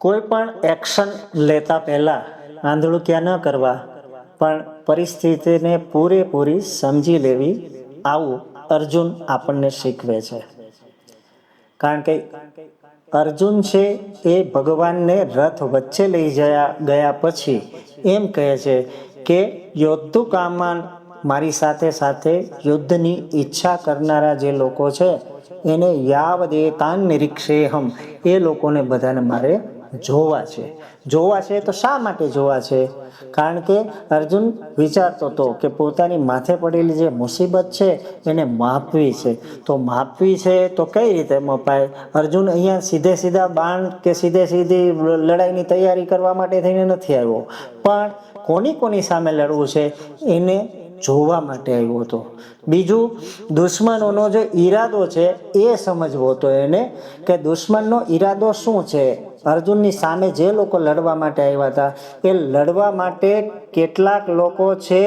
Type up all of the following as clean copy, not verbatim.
કોઈ પણ એક્શન લેતા પહેલા આંધળું ક્યાં ન કરવા, પણ પરિસ્થિતિને પૂરેપૂરી સમજી લેવી, આવું અર્જુન આપણને શીખવે છે. કારણ કે અર્જુન છે એ ભગવાનને રથ વચ્ચે લઈ ગયા પછી એમ કહે છે કે યોદ્ધુ કામાન, મારી સાથે સાથે યુદ્ધની ઈચ્છા કરનારા જે લોકો છે એને યાવદેતાન નિરીક્ષેહમ, એ લોકોને બધાને મારે જોવા છે. તો શા માટે જોવા છે? કારણ કે અર્જુન વિચારતો હતો કે પોતાની માથે પડેલી જે મુસીબત છે એને માપવી છે. તો માપવી છે તો કઈ રીતે મપાય? અર્જુન અહીંયા સીધા બાણ કે સીધી લડાઈની તૈયારી કરવા માટે થઈને નથી આવ્યો, પણ કોની સામે લડવું છે એને જોવા માટે આવ્યો હતો. બીજું, દુશ્મનોનો જે ઈરાદો છે એ સમજવો હતો એને, કે દુશ્મનનો ઈરાદો શું છે. અર્જુનની સામે જે લોકો લડવા માટે આવ્યા હતા એ લડવા માટે કેટલાક લોકો છે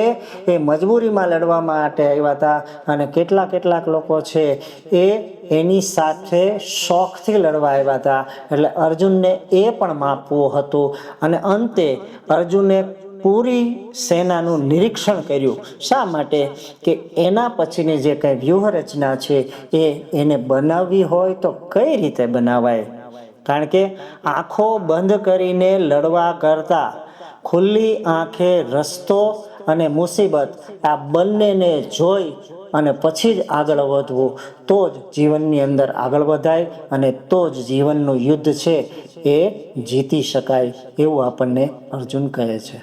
એ મજબૂરીમાં લડવા માટે આવ્યા હતા, અને કેટલાક લોકો છે એ એની સાથે શોખથી લડવા આવ્યા હતા. એટલે અર્જુનને એ પણ માપવું હતું. અને અંતે અર્જુને પૂરી સેનાનું નિરીક્ષણ કર્યું. શા માટે? કે એના પછીની જે કંઈ વ્યૂહરચના છે એને બનાવવી હોય તો કઈ રીતે બનાવાય. કારણ કે આંખો બંધ કરીને લડવા કરતા ખુલ્લી આંખે રસ્તો અને મુસીબત આ બંનેને જોઈ અને પછી જ આગળ વધવું, તો જ જીવનની અંદર આગળ વધાય અને તો જ જીવનનું યુદ્ધ છે એ જીતી શકાય, એવું આપણને અર્જુન કહે છે.